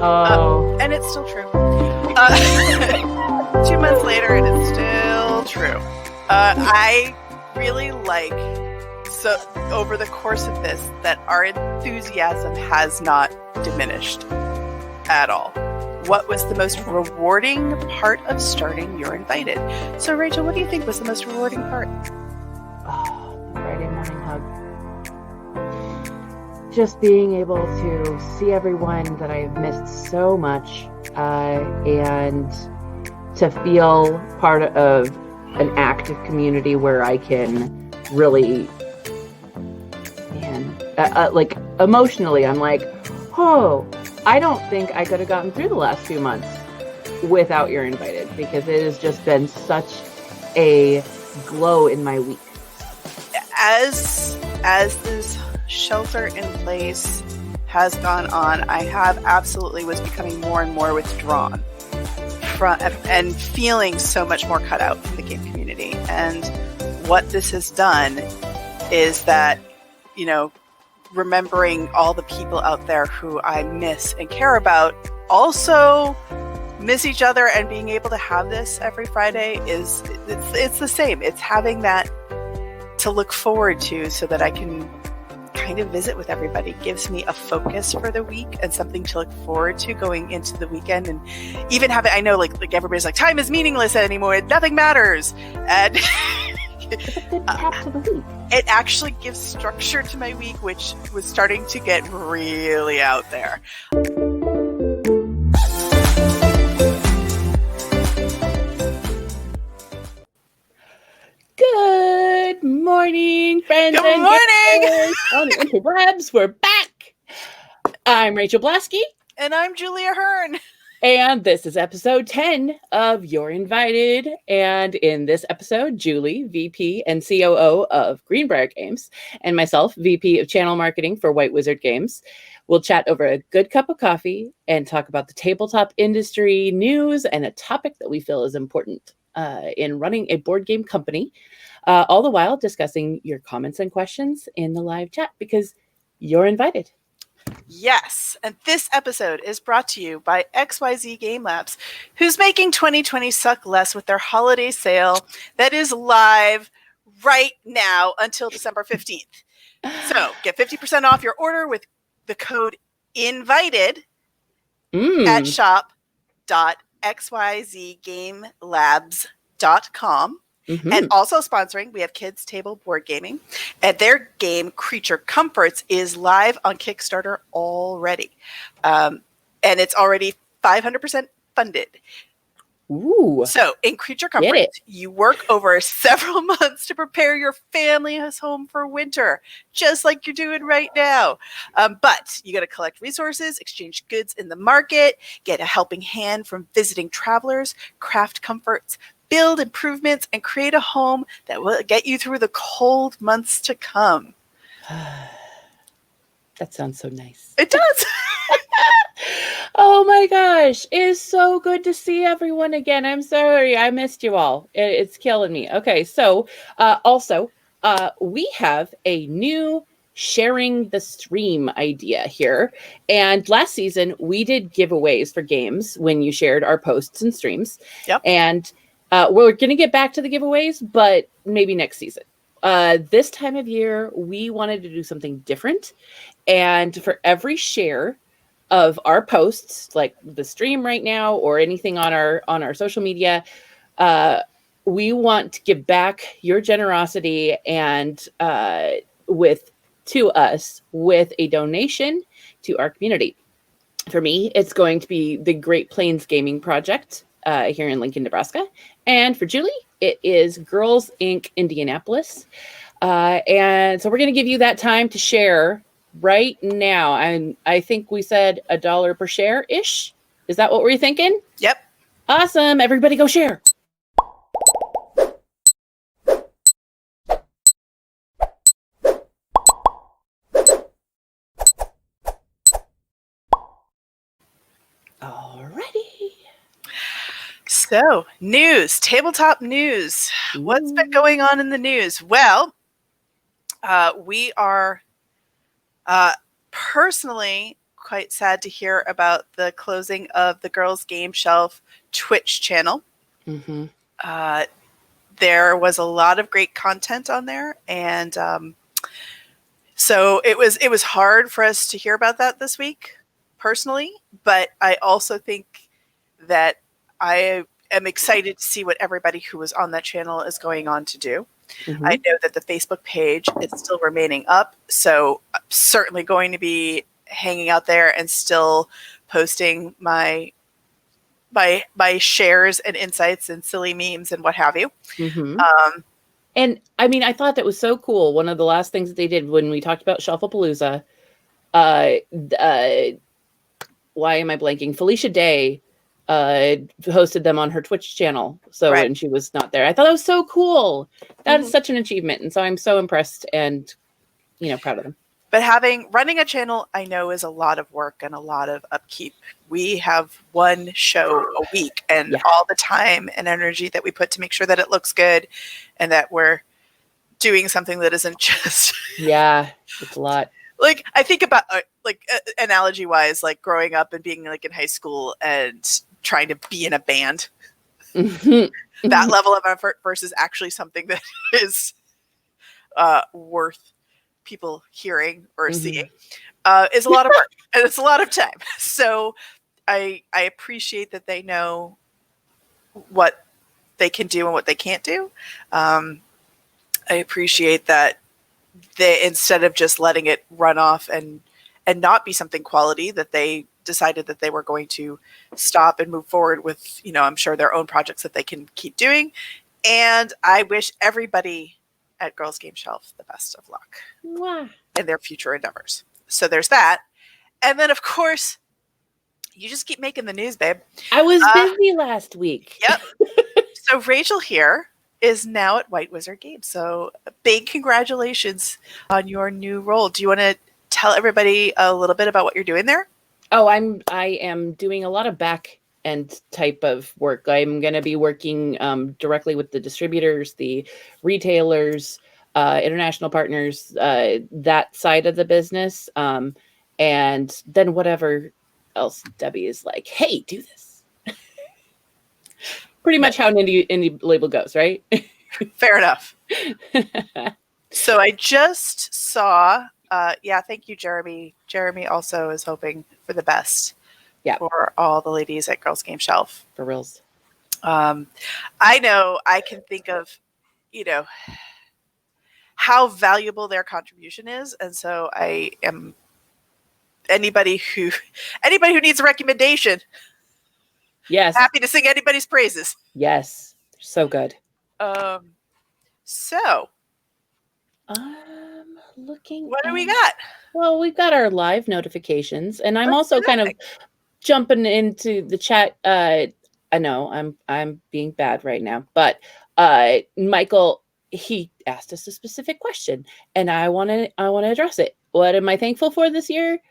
Oh. And it's still true. 2 months later, and it's still true. I really like, so over the course of this, that our enthusiasm has not diminished at all. What was the most rewarding part of starting You're Invited? So, Rachel, what do you think was the most rewarding part? Oh, the Friday morning hug. Just being able to see everyone that I've missed so much, and to feel part of an active community where I can really, like emotionally, I'm like, oh, I don't think I could have gotten through the last 2 months without You're Invited, because it has just been such a glow in my week. As this shelter in place has gone on, I have absolutely was becoming more and more withdrawn from and feeling so much more cut out from the game community. And what this has done is that, you know, remembering all the people out there who I miss and care about also miss each other, and being able to have this every Friday it's the same. It's having that to look forward to so that I can kind of visit with everybody. Gives me a focus for the week and something to look forward to going into the weekend. And even have it, I know like everybody's like, time is meaningless anymore, nothing matters, and it actually gives structure to my week, which was starting to get really out there. Good morning, friends. Good morning! On the interwebs, we're back. I'm Rachael Blaske. And I'm Julie Ahern. And this is episode 10 of You're Invited. And in this episode, Julie, VP and COO of Greenbrier Games, and myself, VP of Channel Marketing for White Wizard Games, will chat over a good cup of coffee and talk about the tabletop industry news and a topic that we feel is important in running a board game company, all the while discussing your comments and questions in the live chat, because you're invited. Yes, and this episode is brought to you by XYZ Game Labs, who's making 2020 suck less with their holiday sale that is live right now until December 15th. So get 50% off your order with the code INVITED at shop.xyzgamelabs.com. Mm-hmm. And also sponsoring, we have Kids Table Board Gaming, and their game Creature Comforts is live on Kickstarter already, and it's already 500% funded. Ooh! So in Creature Comforts, you work over several months to prepare your family's home for winter, just like you're doing right now. But you got to collect resources, exchange goods in the market, get a helping hand from visiting travelers, craft comforts, build improvements, and create a home that will get you through the cold months to come. That sounds so nice. It does. Oh my gosh. It is so good to see everyone again. I'm sorry. I missed you all. It's killing me. Okay. So also, we have a new sharing the stream idea here. And last season, we did giveaways for games when you shared our posts and streams. Yep. And we're going to get back to the giveaways, but maybe next season. This time of year, we wanted to do something different. And for every share of our posts, like the stream right now or anything on our social media, we want to give back your generosity and to us with a donation to our community. For me, it's going to be the Great Plains Gaming Project here in Lincoln, Nebraska. And for Julie, it is Girls Inc. Indianapolis. And so we're going to give you that time to share right now. And I think we said $1 per share-ish. Is that what we're thinking? Yep. Awesome. Everybody go share. So, news, tabletop news. What's been going on in the news? Well, we are personally quite sad to hear about the closing of the Girls Game Shelf Twitch channel. Mm-hmm. There was a lot of great content on there, and so it was hard for us to hear about that this week, personally. But I also think that I am excited to see what everybody who was on that channel is going on to do. Mm-hmm. I know that the Facebook page is still remaining up, so I'm certainly going to be hanging out there and still posting my shares and insights and silly memes and what have you. Mm-hmm. And I mean, I thought that was so cool. One of the last things that they did when we talked about Shelfapalooza, why am I blanking? Felicia Day hosted them on her Twitch channel. So Right. when she was not there, I thought that was so cool. That is such an achievement. And so I'm so impressed and, proud of them. But running a channel, I know, is a lot of work and a lot of upkeep. We have one show a week, and all the time and energy that we put to make sure that it looks good and that we're doing something that isn't just... Yeah, it's a lot. Like, I think about, analogy wise, like growing up and being like in high school and trying to be in a band. That level of effort versus actually something that is worth people hearing or seeing is a lot of work, and it's a lot of time. So I appreciate that they know what they can do and what they can't do. I appreciate that they, instead of just letting it run off and not be something quality, that they decided that they were going to stop and move forward with, I'm sure, their own projects that they can keep doing. And I wish everybody at Girls Game Shelf the best of luck in their future endeavors. So there's that. And then, of course, you just keep making the news, babe. I was busy last week. Yep. So Rachael here is now at White Wizard Games. So big congratulations on your new role. Do you want to tell everybody a little bit about what you're doing there? Oh, I am doing a lot of back end type of work. I'm going to be working directly with the distributors, the retailers, international partners, that side of the business. And then whatever else Debbie is like, hey, do this. Pretty much how an indie label goes, right? Fair enough. So I just saw, thank you, Jeremy. Jeremy also is hoping for the best for all the ladies at Girls Game Shelf. For reals. I know I can think of, how valuable their contribution is. And so I am anybody who needs a recommendation. Yes. Happy to sing anybody's praises. Yes. So good. So I'm looking. What do we got? Well, we've got our live notifications, and I'm also kind of jumping into the chat. I know I'm being bad right now, but Michael, he asked us a specific question, and I want to address it. What am I thankful for this year?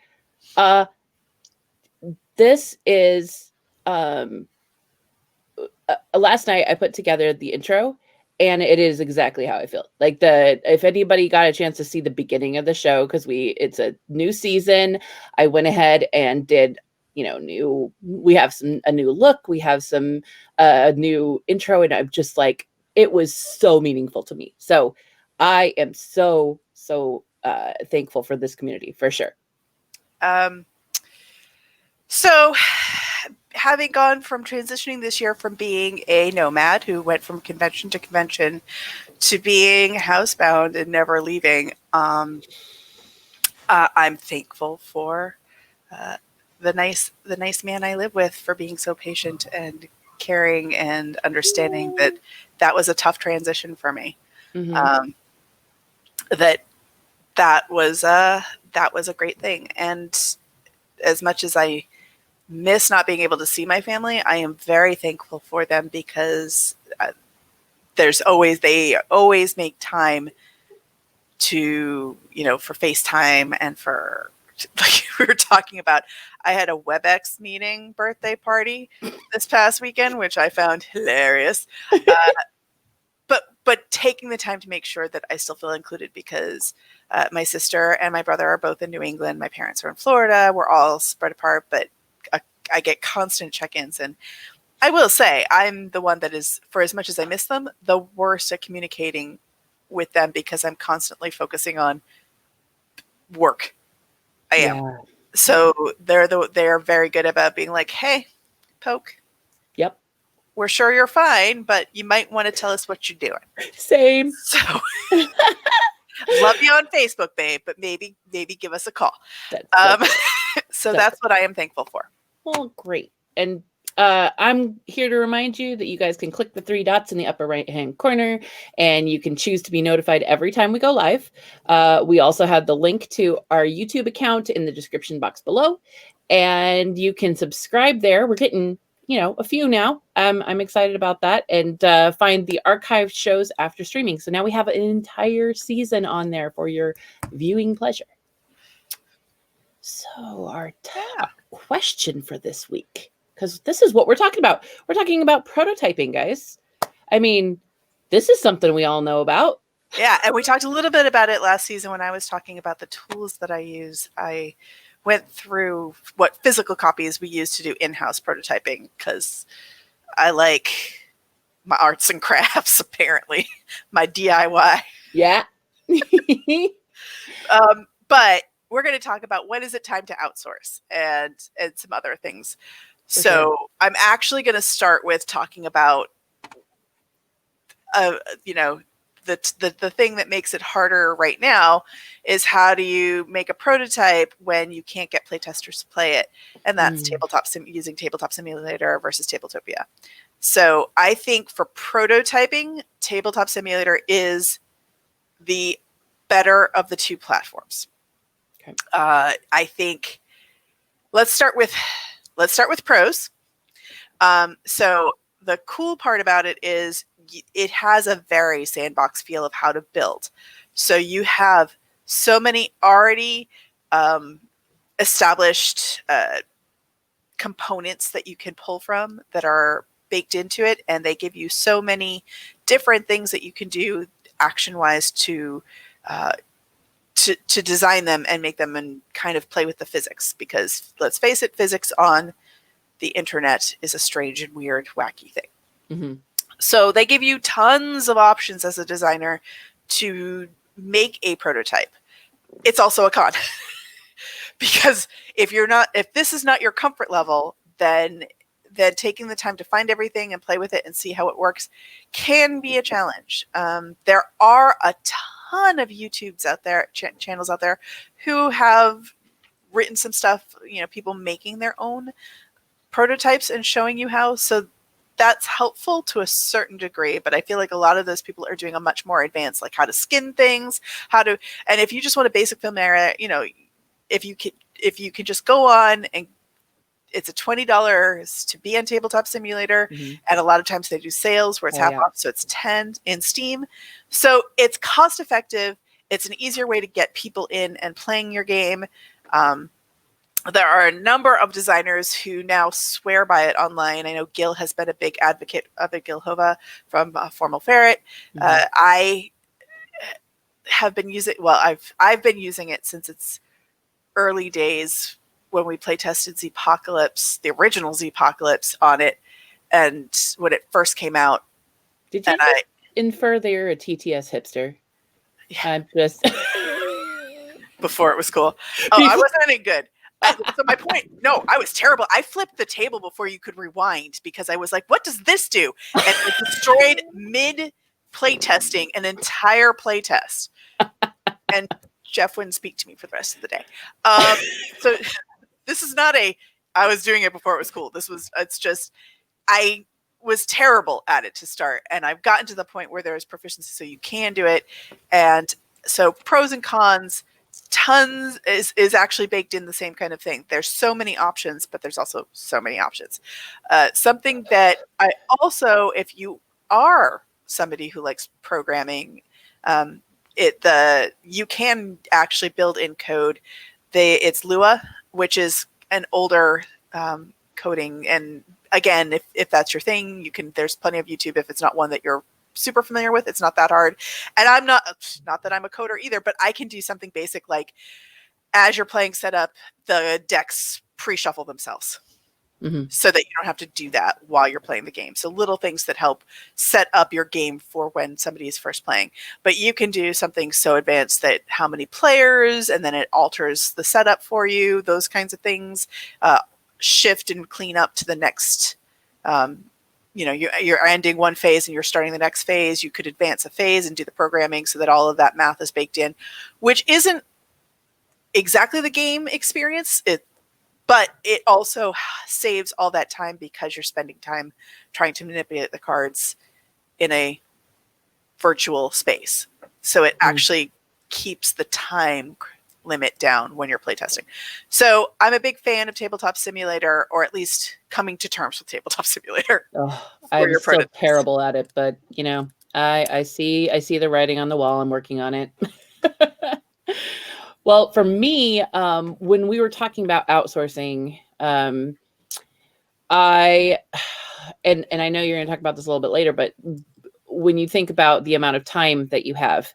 This is last night I put together the intro, and it is exactly how I feel. Like if anybody got a chance to see the beginning of the show, because it's a new season, I went ahead and did, we have a new look, we have some new intro, and I'm just like, it was so meaningful to me. So I am so thankful for this community, for sure. So having gone from transitioning this year from being a nomad who went from convention to convention to being housebound and never leaving, I'm thankful for the nice man I live with for being so patient and caring and understanding that was a tough transition for me. Mm-hmm. That was a great thing. And as much as I miss not being able to see my family, I am very thankful for them, because they always make time to, for FaceTime and for, like we were talking about, I had a WebEx meeting birthday party this past weekend, which I found hilarious. but taking the time to make sure that I still feel included, because my sister and my brother are both in New England. My parents are in Florida. We're all spread apart, but I get constant check-ins. And I will say I'm the one that is, for as much as I miss them, the worst at communicating with them, because I'm constantly focusing on work. I am. So they're very good about being like, hey, Poke. Yep. We're sure you're fine, but you might want to tell us what you're doing. Same. So love you on Facebook, babe, but maybe give us a call. So that's what I am thankful for. Well, great. And I'm here to remind you that you guys can click the 3 dots in the upper right-hand corner, and you can choose to be notified every time we go live. We also have the link to our YouTube account in the description box below, and you can subscribe there. We're getting, a few now. I'm excited about that, and find the archived shows after streaming. So now we have an entire season on there for your viewing pleasure. So our top question for this week, because this is what we're talking about. We're talking about prototyping, guys. I mean, this is something we all know about. Yeah, and we talked a little bit about it last season when I was talking about the tools that I use. I went through what physical copies we use to do in-house prototyping, because I like my arts and crafts, apparently, my DIY. Yeah. But we're going to talk about when is it time to outsource and some other things. So I'm actually going to start with talking about, the thing that makes it harder right now is, how do you make a prototype when you can't get playtesters to play it? And that's using Tabletop Simulator versus Tabletopia. So I think for prototyping, Tabletop Simulator is the better of the two platforms. Okay. I think let's start with pros. So the cool part about it is it has a very sandbox feel of how to build. So you have so many already established components that you can pull from that are baked into it, and they give you so many different things that you can do action-wise to design them and make them and kind of play with the physics, because let's face it, physics on the internet is a strange and weird, wacky thing. Mm-hmm. So they give you tons of options as a designer to make a prototype. It's also a con because if this is not your comfort level, then taking the time to find everything and play with it and see how it works can be a challenge. There are a ton of YouTubes out there, channels out there, who have written some stuff, people making their own prototypes and showing you how. So that's helpful to a certain degree, but I feel like a lot of those people are doing a much more advanced, like how to skin things, and if you just want a basic film area, if you could just go on, and it's a $20 to be on Tabletop Simulator. Mm-hmm. And a lot of times they do sales where it's half off. So it's $10 in Steam. So it's cost effective. It's an easier way to get people in and playing your game. There are a number of designers who now swear by it online. I know Gil has been a big advocate of it, Gil Hova from Formal Ferret. Mm-hmm. I have been using, I've been using it since its early days when we play tested Zepocalypse, the original Zepocalypse on it, and when it first came out. Did you infer that you're a TTS hipster? Yeah. I'm just before it was cool. Oh, I wasn't any good. So my point, no, I was terrible. I flipped the table before you could rewind because I was like, what does this do? And it destroyed mid playtesting an entire playtest. And Jeff wouldn't speak to me for the rest of the day. So this is not I was doing it before it was cool. It's just, I was terrible at it to start. And I've gotten to the point where there is proficiency, so you can do it. And so pros and cons, tons is actually baked in the same kind of thing. There's so many options, but there's also so many options. Something that I also, if you are somebody who likes programming, you can actually build in code. It's Lua, which is an older coding. And again, if that's your thing, there's plenty of YouTube if it's not one that you're super familiar with. It's not that hard. And I'm not that I'm a coder either, but I can do something basic like as you're playing setup, the decks pre-shuffle themselves. So that you don't have to do that while you're playing the game. So little things that help set up your game for when somebody is first playing. But you can do something so advanced that how many players, and then it alters the setup for you, those kinds of things. Shift and clean up to the next, you're ending one phase and you're starting the next phase. You could advance a phase and do the programming so that all of that math is baked in, which isn't exactly the game experience. But it also saves all that time because you're spending time trying to manipulate the cards in a virtual space. So it actually keeps the time limit down when you're playtesting. So I'm a big fan of Tabletop Simulator, or at least coming to terms with Tabletop Simulator. I'm so terrible at it, but I see the writing on the wall. I'm working on it. Well, for me, when we were talking about outsourcing, I know you're going to talk about this a little bit later, but when you think about the amount of time that you have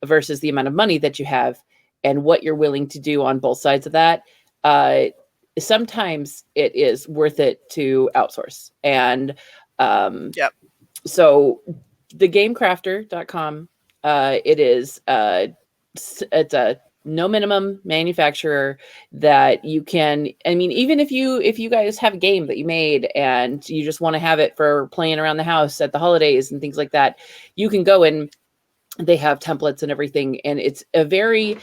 versus the amount of money that you have and what you're willing to do on both sides of that, sometimes it is worth it to outsource. And so thegamecrafter.com, it's a no minimum manufacturer that you can, even if you guys have a game that you made and you just want to have it for playing around the house at the holidays and things like that, you can go and they have templates and everything. And it's a very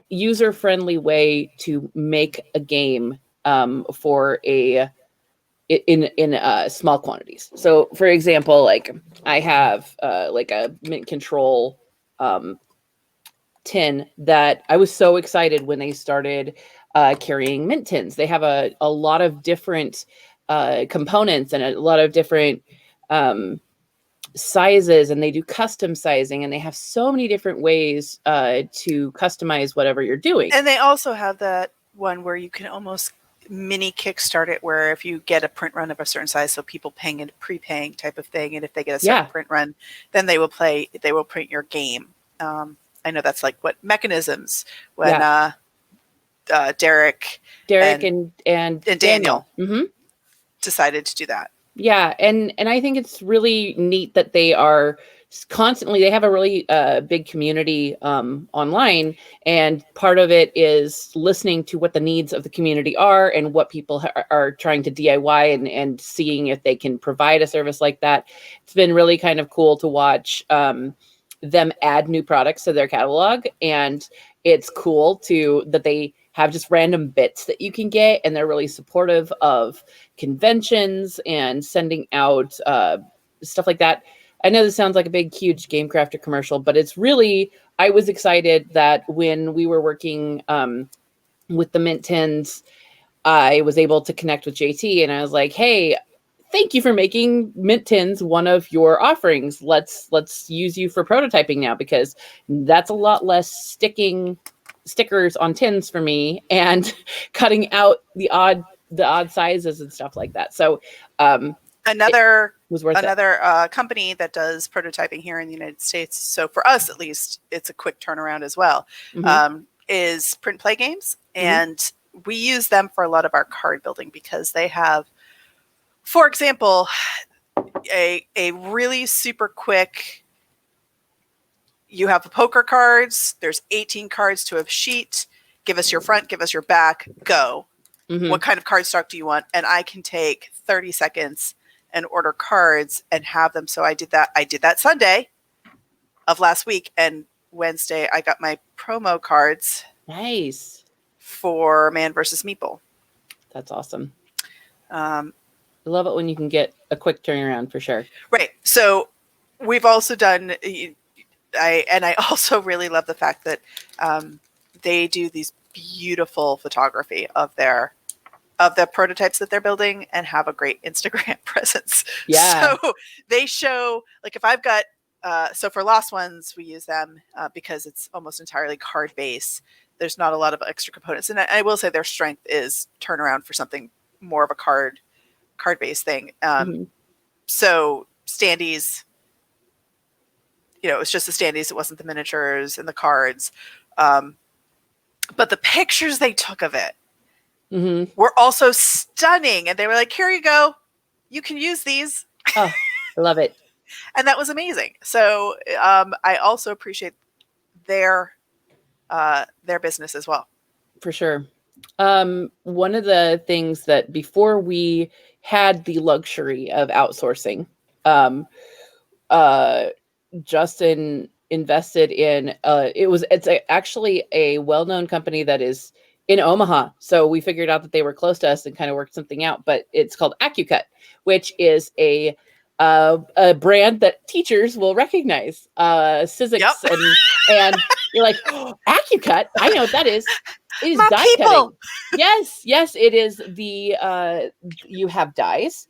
user-friendly way to make a game for in small quantities. So for example, like I have like a mint control tin that I was so excited when they started carrying mint tins. They have a lot of different components and a lot of different sizes, and they do custom sizing, and they have so many different ways to customize whatever you're doing. And they also have that one where you can almost mini kickstart it, where if you get a print run of a certain size, so people paying and prepaying type of thing, and if they get a certain print run, then they will print your game. I know that's like what Mechanisms when Derek and Daniel decided to do that. Yeah, and I think it's really neat that they are constantly, they have a really big community online, and part of it is listening to what the needs of the community are and what people are trying to DIY and seeing if they can provide a service like that. It's been really kind of cool to watch them add new products to their catalog, and it's cool that they have just random bits that you can get, and they're really supportive of conventions and sending out stuff like that. I know this sounds like a big, huge Game Crafter commercial, but it's really, I was excited that when we were working with the mint tins, I was able to connect with JT, and I was like, hey, thank you for making mint tins one of your offerings. Let's use you for prototyping now, because that's a lot less sticking stickers on tins for me and cutting out the odd sizes and stuff like that. So another company that does prototyping here in the United States, so for us at least, it's a quick turnaround as well, is Print Play Games. And we use them for a lot of our card building because they have, for example, a really super quick, you have the poker cards, there's 18 cards to a sheet, give us your front, give us your back, go. What kind of card stock do you want? And I can take 30 seconds and order cards and have them. So I did that Sunday of last week, and Wednesday I got my promo cards. Nice. For Man vs. Meeple. That's awesome. I love it when you can get a quick turnaround for sure. Right. So we've also done, I also really love the fact that they do these beautiful photography of the prototypes that they're building and have a great Instagram presence. Yeah. So they show, like, if I've got, so for Lost Ones, we use them because it's almost entirely card base. There's not a lot of extra components. And I will say their strength is turnaround for something more of a card-based thing. So standees, it was just the standees. It wasn't the miniatures and the cards. But the pictures they took of it were also stunning. And they were like, here you go. You can use these. Oh, I love it. And that was amazing. So I also appreciate their business as well. For sure. One of the things that before we had the luxury of outsourcing, Justin invested in it's actually a well-known company that is in Omaha. So we figured out that they were close to us and kind of worked something out, but it's called AccuCut, which is a brand that teachers will recognize. Physics and you're like, oh, AccuCut, I know what that is. It is die cutting. Yes, it is the you have dies,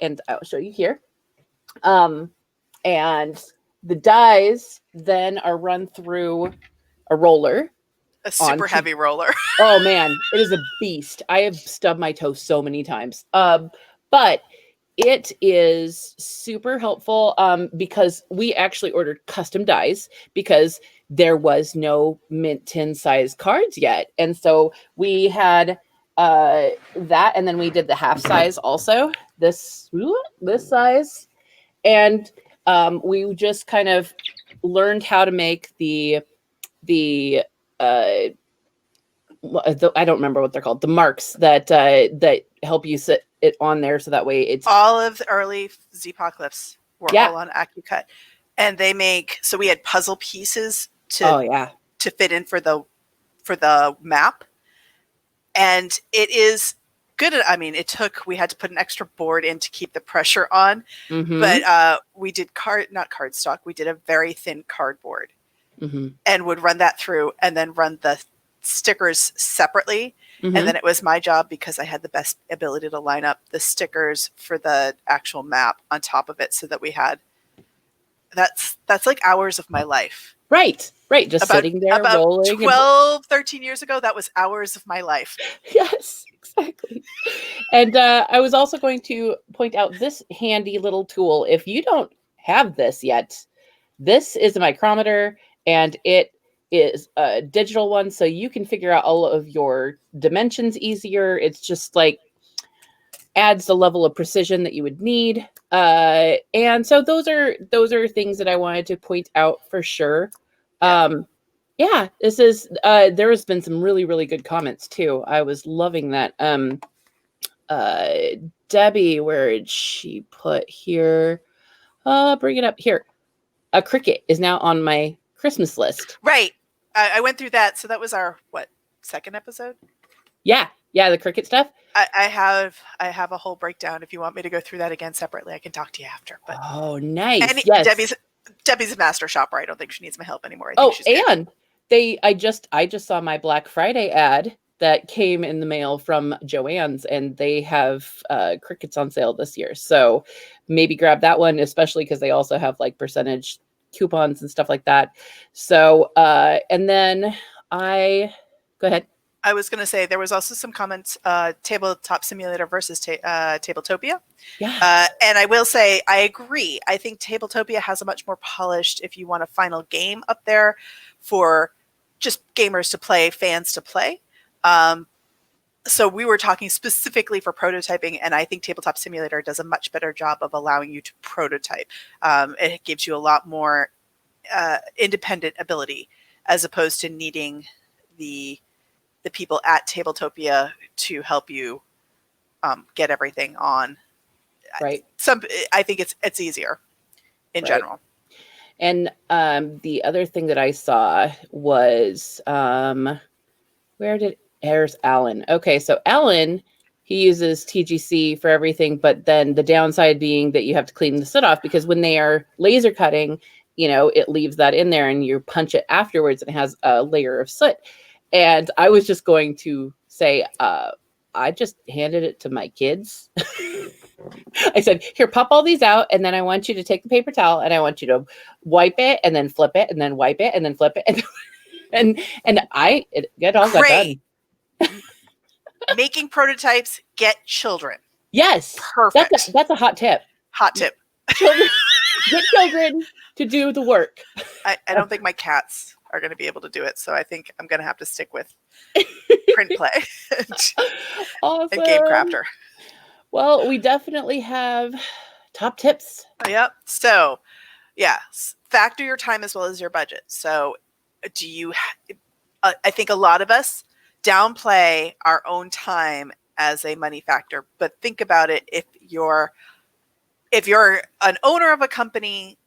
and I'll show you here. And the dies then are run through a roller. A super heavy roller. Oh man, it is a beast. I have stubbed my toe so many times. But it is super helpful because we actually ordered custom dies because there was no mint tin size cards yet. And so we had that, and then we did the half size also, this size. And we just kind of learned how to make the I don't remember what they're called, the marks that help you sit it on there, so that way it's all of the early Z-Apocalypse were all on AccuCut, and they make, so we had puzzle pieces to fit in for the map, and it is good. I mean, we had to put an extra board in to keep the pressure on, but we did not cardstock. We did a very thin cardboard and would run that through and then run the stickers separately. And then it was my job, because I had the best ability to line up the stickers for the actual map on top of it, so that we had, that's like hours of my life. Right. Just sitting there rolling. 13 years ago, that was hours of my life. Yes, exactly. And I was also going to point out this handy little tool. If you don't have this yet, this is a micrometer, and it is a digital one, so you can figure out all of your dimensions easier. It's just like adds the level of precision that you would need. And so those are things that I wanted to point out for sure. This is there has been some really, really good comments too. I was loving that. Debbie, where did she put here? Bring it up here. A Cricut is now on my Christmas list. Right. I went through that. So that was our, second episode? Yeah, the Cricut stuff. I have a whole breakdown. If you want me to go through that again separately, I can talk to you after. But oh, nice. And yes. Debbie's a master shopper. I don't think she needs my help anymore. And I just saw my Black Friday ad that came in the mail from Joann's, and they have Cricuts on sale this year. So maybe grab that one, especially because they also have like percentage coupons and stuff like that. So and then go ahead. I was going to say there was also some comments, Tabletop Simulator versus Tabletopia. Yeah. And I will say, I agree. I think Tabletopia has a much more polished, if you want a final game up there for just gamers to play, fans to play. So we were talking specifically for prototyping, and I think Tabletop Simulator does a much better job of allowing you to prototype. It gives you a lot more independent ability, as opposed to needing the people at Tabletopia to help you get everything on. Right. I think it's easier in general. And the other thing that I saw was here's Alan. Okay, so Alan, he uses TGC for everything, but then the downside being that you have to clean the soot off, because when they are laser cutting, it leaves that in there and you punch it afterwards and it has a layer of soot. And I was just going to say, I just handed it to my kids. I said, here, pop all these out. And then I want you to take the paper towel and I want you to wipe it and then flip it and then wipe it and then flip it. And it all got done. Making prototypes, get children. Yes. Perfect. That's a hot tip. Hot tip. Children, Get children to do the work. I don't think my cats are going to be able to do it, so I think I'm going to have to stick with print play Awesome. and Game Crafter. Well, we definitely have top tips. Yep. So, yeah, factor your time as well as your budget. So, do you? I think a lot of us downplay our own time as a money factor, but think about it. If you're an owner of a company,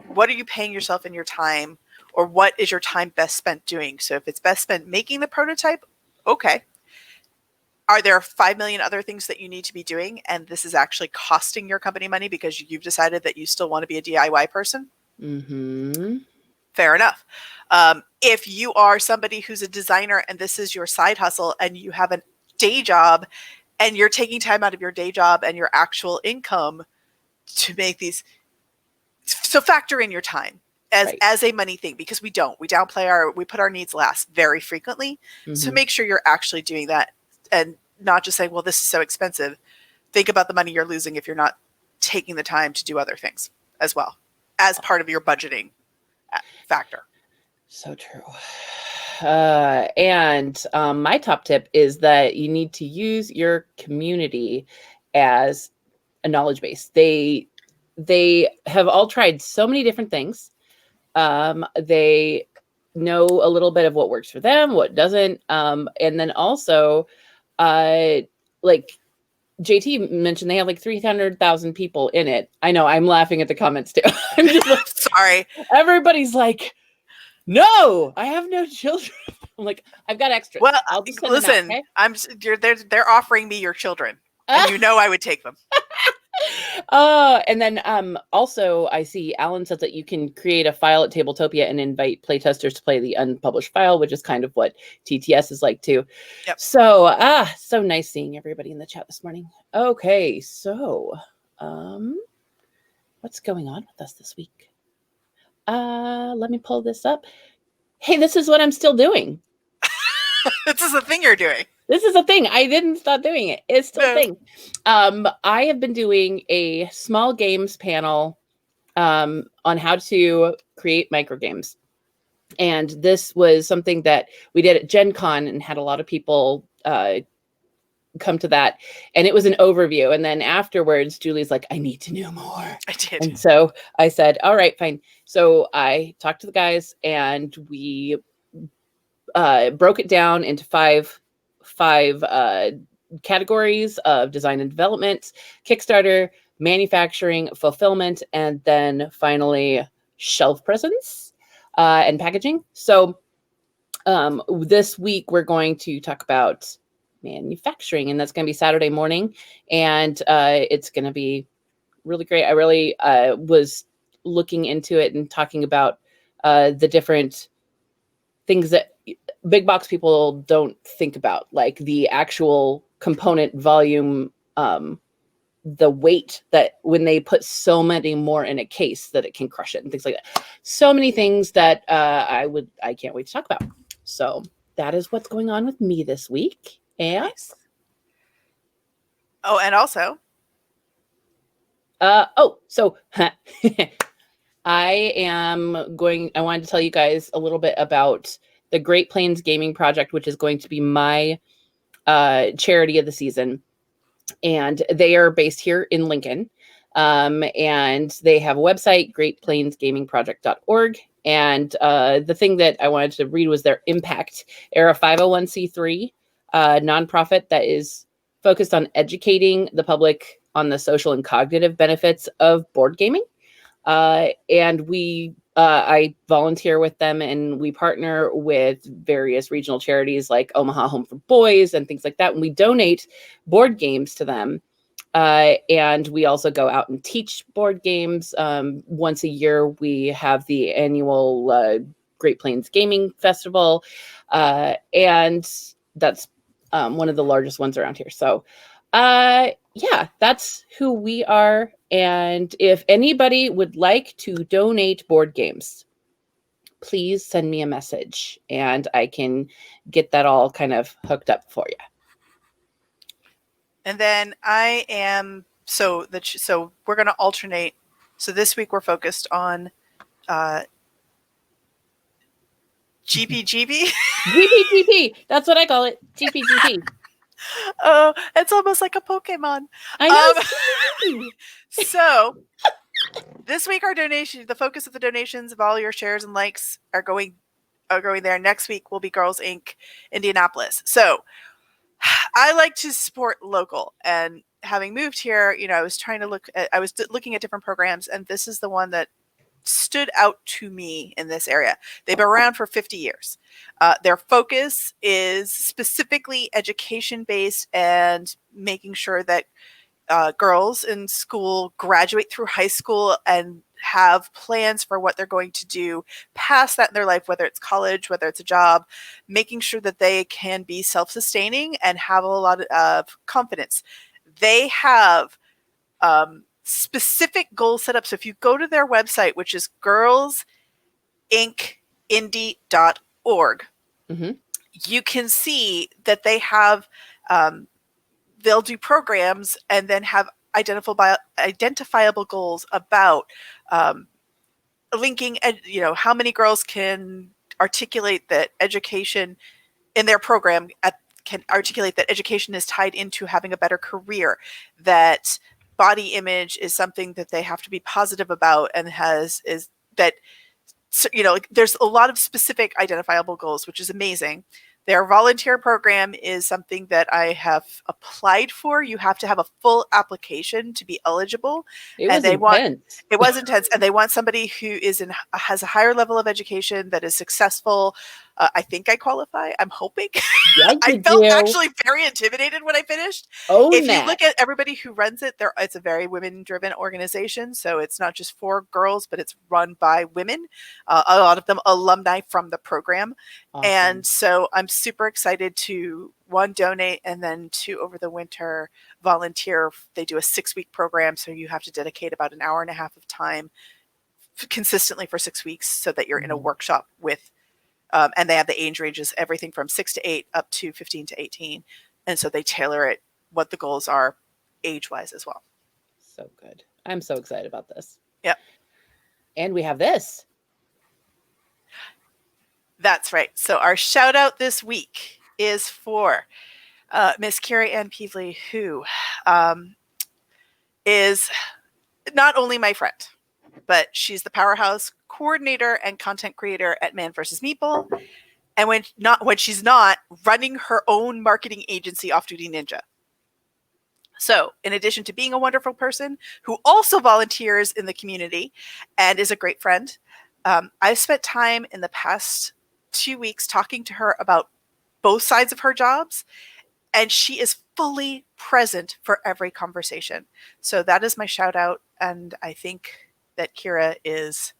what are you paying yourself in your time, or what is your time best spent doing? So if it's best spent making the prototype, okay. Are there 5 million other things that you need to be doing, and this is actually costing your company money because you've decided that you still want to be a DIY person? Mm-hmm. Fair enough. If you are somebody who's a designer and this is your side hustle and you have a day job and you're taking time out of your day job and your actual income to make these, so factor in your time as a money thing, because we downplay we put our needs last very frequently. Mm-hmm. So make sure you're actually doing that and not just saying, well, this is so expensive. Think about the money you're losing if you're not taking the time to do other things as well as part of your budgeting factor. So true. And my top tip is that you need to use your community as a knowledge base. They have all tried so many different things. They know a little bit of what works for them, what doesn't. And then also, like JT mentioned, they have like 300,000 people in it. I know, I'm laughing at the comments too. I'm just like, sorry. Everybody's like, no, I have no children. I'm like, I've got extras. Well, I'll just listen, them out, okay? They're offering me your children, and you know I would take them. And then also I see Alan says that you can create a file at Tabletopia and invite playtesters to play the unpublished file, which is kind of what TTS is like too. Yep. So so nice seeing everybody in the chat this morning. Okay, so what's going on with us this week? Let me pull this up. Hey, this is what I'm still doing. This is a thing you're doing. This is a thing. I didn't stop doing it. It's still a thing. I have been doing a small games panel on how to create microgames. And this was something that we did at Gen Con and had a lot of people come to that. And it was an overview. And then afterwards, Julie's like, I need to know more. I did. And so I said, all right, fine. So I talked to the guys and we broke it down into five categories of design and development, Kickstarter, manufacturing, fulfillment, and then finally shelf presence and packaging. So this week we're going to talk about manufacturing, and that's going to be Saturday morning, and it's going to be really great. I really was looking into it and talking about the different things that big box people don't think about, like the actual component volume, the weight that when they put so many more in a case that it can crush it and things like that. So many things that I can't wait to talk about. So that is what's going on with me this week. And and also so I wanted to tell you guys a little bit about the Great Plains Gaming Project, which is going to be my charity of the season. And they are based here in Lincoln. And they have a website, greatplainsgamingproject.org. And the thing that I wanted to read was their impact. They're a 501c3 nonprofit that is focused on educating the public on the social and cognitive benefits of board gaming. And I volunteer with them, and we partner with various regional charities like Omaha Home for Boys and things like that. And we donate board games to them. And we also go out and teach board games. Once a year, we have the annual Great Plains Gaming Festival. And that's one of the largest ones around here. So, yeah, that's who we are. And if anybody would like to donate board games, please send me a message and I can get that all kind of hooked up for you. And then I am, so we're going to alternate So this week we're focused on GPGP. GPGP. That's what I call it. GPGP. Oh, it's almost like a Pokemon. I know. So this week the focus of the donations of all your shares and likes are going there. Next week will be Girls Inc. Indianapolis. So I like to support local, and having moved here, I was looking at different programs, and this is the one that stood out to me in this area. They've been around for 50 years. Their focus is specifically education based and making sure that girls in school graduate through high school and have plans for what they're going to do past that in their life, whether it's college, whether it's a job, making sure that they can be self-sustaining and have a lot of confidence. They have specific goals set up. So if you go to their website, which is girlsincindy.org, you can see that they have they'll do programs and then have identifiable goals about linking, how many girls can articulate that education in their program can articulate that education is tied into having a better career, that body image is something that they have to be positive about, and there's a lot of specific identifiable goals, which is amazing. Their volunteer program is something that I have applied for. You have to have a full application to be eligible. It was intense. It was intense, and they want somebody who has a higher level of education, that is successful. I think I qualify. I'm hoping. Yeah, I felt actually very intimidated when I finished. If you look at everybody who runs it, it's a very women-driven organization. So it's not just for girls, but it's run by women. A lot of them alumni from the program. Awesome. And so I'm super excited to, one, donate, and then two, over the winter, volunteer. They do a 6-week program. So you have to dedicate about an hour and a half of time consistently for 6 weeks so that you're in a workshop with and they have the age ranges, everything from 6 to 8 up to 15 to 18. And so they tailor it, what the goals are age-wise as well. So good. I'm so excited about this. Yep. And we have this. That's right. So our shout out this week is for Miss Carrie Ann Peevely, who is not only my friend, but she's the powerhouse coordinator and content creator at Man vs. Meeple, and when she's not, running her own marketing agency, Off Duty Ninja. So in addition to being a wonderful person who also volunteers in the community and is a great friend, I've spent time in the past 2 weeks talking to her about both sides of her jobs, and she is fully present for every conversation. So that is my shout out, and I think that Kira is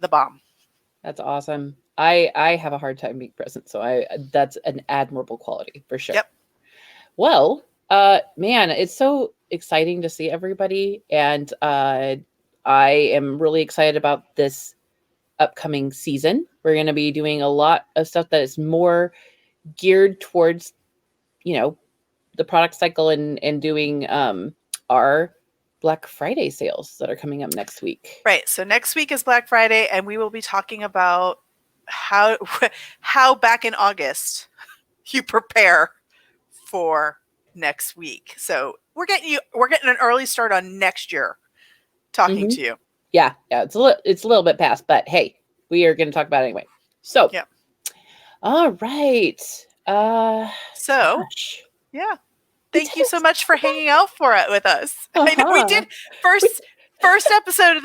the bomb. That's awesome. I have a hard time being present, so that's an admirable quality for sure. Yep. Well, man, it's so exciting to see everybody, and I am really excited about this upcoming season. We're going to be doing a lot of stuff that is more geared towards, the product cycle and doing our Black Friday sales that are coming up next week. Right. So next week is Black Friday, and we will be talking about how back in August you prepare for next week. So we're getting an early start on next year talking to you. Yeah. It's a little bit past, but hey, we are going to talk about it anyway. So, yeah. All right. Gosh. Yeah. Thank you so much for hanging out with us. I know we did first episode of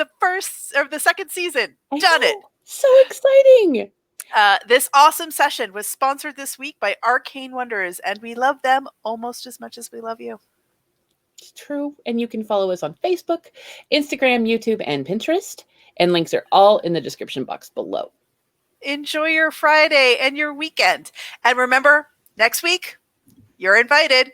the second season. Done it. So exciting. This awesome session was sponsored this week by Arcane Wonders, and we love them almost as much as we love you. It's true. And you can follow us on Facebook, Instagram, YouTube, and Pinterest. And links are all in the description box below. Enjoy your Friday and your weekend. And remember, next week, you're invited.